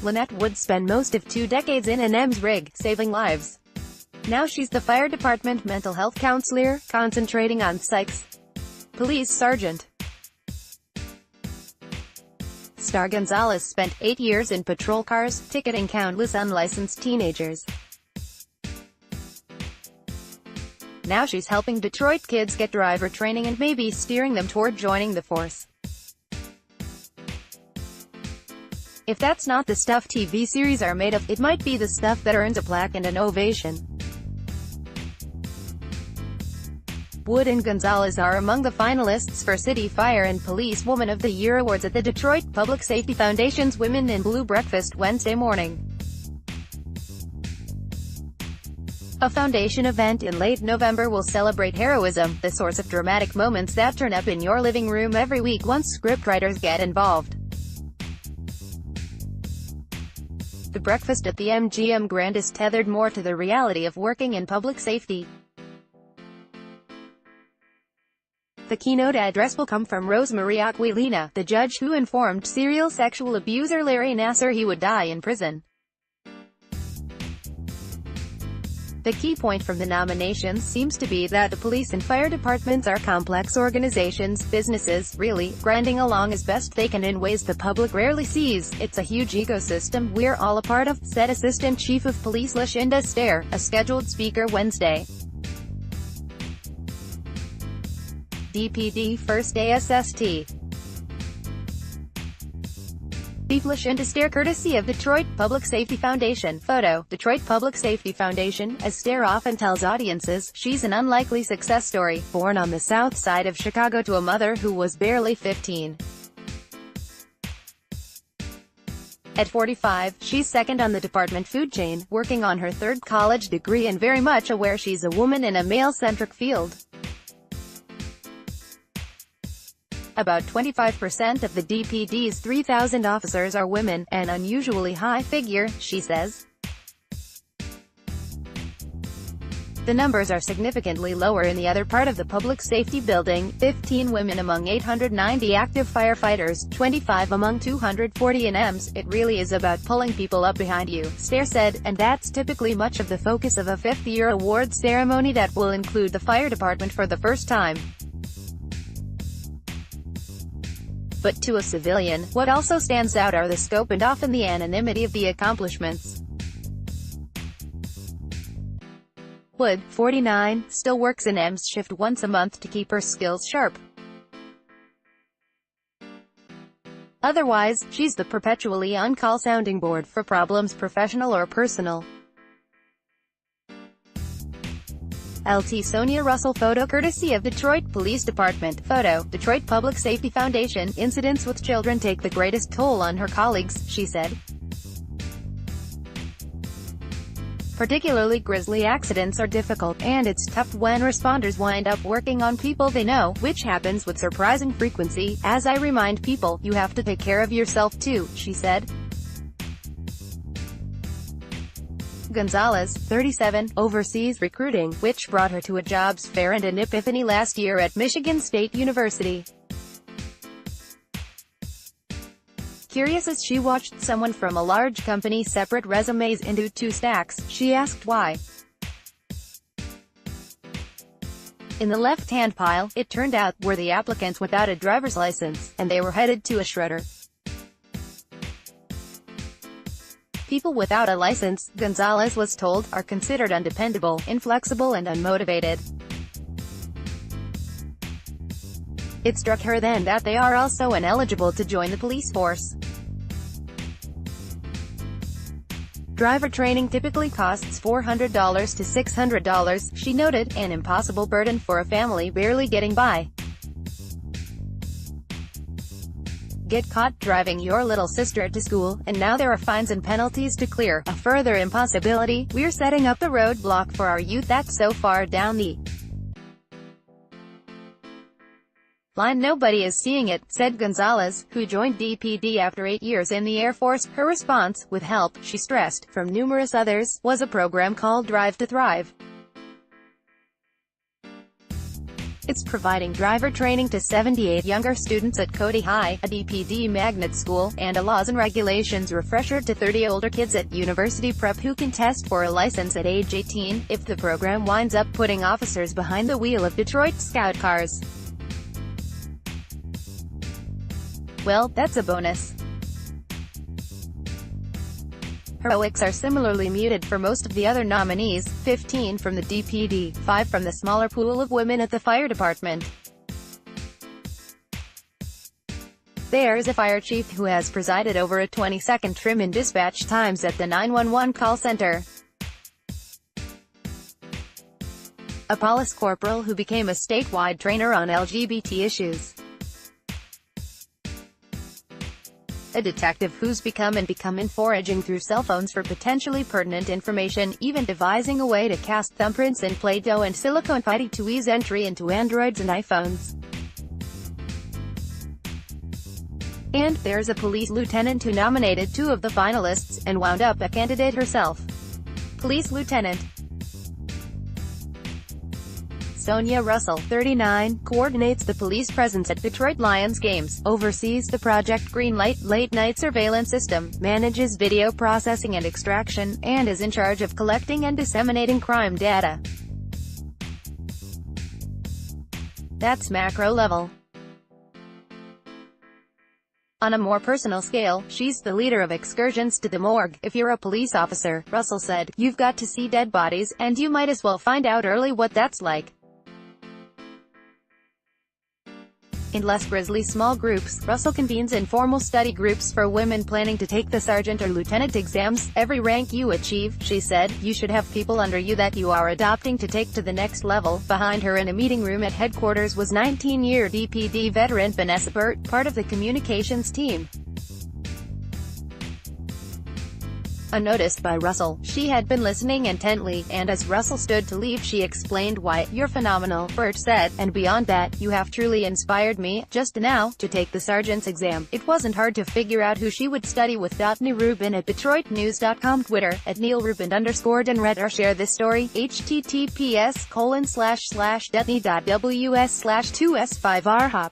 Lynette Wood spent most of 2 decades in an EMS rig, saving lives. Now she's the fire department mental health counselor, concentrating on psychs. Police sergeant Star Gonzalez spent 8 years in patrol cars, ticketing countless unlicensed teenagers. Now she's helping Detroit kids get driver training and maybe steering them toward joining the force. If that's not the stuff TV series are made of, it might be the stuff that earns a plaque and an ovation. Wood and Gonzalez are among the finalists for City Fire and Police Woman of the Year awards at the Detroit Public Safety Foundation's Women in Blue breakfast Wednesday morning. A foundation event in late November will celebrate heroism, the source of dramatic moments that turn up in your living room every week once scriptwriters get involved. The breakfast at the MGM Grand is tethered more to the reality of working in public safety. The keynote address will come from Rosemarie Aquilina, the judge who informed serial sexual abuser Larry Nassar he would die in prison. The key point from the nominations seems to be that the police and fire departments are complex organizations, businesses, really, grinding along as best they can in ways the public rarely sees. It's a huge ecosystem we're all a part of, said Assistant Chief of Police Lashinda Stair, a scheduled speaker Wednesday. DPD First ASST Chief Lashinda Stair, courtesy of Detroit Public Safety Foundation. Photo, Detroit Public Safety Foundation. As Stair often tells audiences, she's an unlikely success story, born on the south side of Chicago to a mother who was barely 15. At 45, she's second on the department food chain, working on her third college degree and very much aware she's a woman in a male-centric field. About 25% of the DPD's 3,000 officers are women, an unusually high figure, she says. The numbers are significantly lower in the other part of the public safety building, 15 women among 890 active firefighters, 25 among 240 in EMS. It really is about pulling people up behind you, Stair said, and that's typically much of the focus of a fifth-year awards ceremony that will include the fire department for the first time. But to a civilian, what also stands out are the scope and often the anonymity of the accomplishments. Wood, 49, still works an EMS shift once a month to keep her skills sharp. Otherwise, she's the perpetually on-call sounding board for problems professional or personal. LT Sonia Russell. Photo courtesy of Detroit Police Department. Photo, Detroit Public Safety Foundation. Incidents with children take the greatest toll on her colleagues, she said. Particularly grisly accidents are difficult, and it's tough when responders wind up working on people they know, which happens with surprising frequency. As I remind people, you have to take care of yourself too, she said. Gonzalez, 37, oversees recruiting, which brought her to a jobs fair and an epiphany last year at Michigan State University. Curious as she watched someone from a large company separate resumes into 2 stacks, she asked why. In the left-hand pile, it turned out, were the applicants without a driver's license, and they were headed to a shredder. People without a license, Gonzalez was told, are considered undependable, inflexible and unmotivated. It struck her then that they are also ineligible to join the police force. Driver training typically costs $400 to $600, she noted, an impossible burden for a family barely getting by. Get caught driving your little sister to school, and now there are fines and penalties to clear. A further impossibility, we're setting up the roadblock for our youth that's so far down the line nobody is seeing it, said Gonzalez, who joined DPD after 8 years in the Air Force. Her response, with help, she stressed, from numerous others, was a program called Drive to Thrive. It's providing driver training to 78 younger students at Cody High, a DPD magnet school, and a laws and regulations refresher to 30 older kids at University Prep who can test for a license at age 18, if the program winds up putting officers behind the wheel of Detroit Scout cars. Well, that's a bonus. Heroics are similarly muted for most of the other nominees, 15 from the DPD, 5 from the smaller pool of women at the fire department. There's a fire chief who has presided over a 20-second trim in dispatch times at the 911 call center. A police corporal who became a statewide trainer on LGBT issues. A detective who's become foraging through cell phones for potentially pertinent information, even devising a way to cast thumbprints in Play-Doh and silicone putty to ease entry into Androids and iPhones. And there's a police lieutenant who nominated 2 of the finalists, and wound up a candidate herself. Police Lieutenant Sonia Russell, 39, coordinates the police presence at Detroit Lions games, oversees the Project Greenlight late-night surveillance system, manages video processing and extraction, and is in charge of collecting and disseminating crime data. That's macro level. On a more personal scale, she's the leader of excursions to the morgue. If you're a police officer, Russell said, you've got to see dead bodies, and you might as well find out early what that's like. In less grisly small groups, Russell convenes informal study groups for women planning to take the sergeant or lieutenant exams. Every rank you achieve, she said, you should have people under you that you are adopting to take to the next level. Behind her in a meeting room at headquarters was 19-year DPD veteran Vanessa Burt, part of the communications team. Unnoticed by Russell, she had been listening intently, and as Russell stood to leave she explained why. You're phenomenal, Burt said, and beyond that, you have truly inspired me, just now, to take the sergeant's exam. It wasn't hard to figure out who she would study with. Neil Rubin at DetroitNews.com, Twitter, at NeilRubin_, or share this story, https://detney.ws/2s5rhop.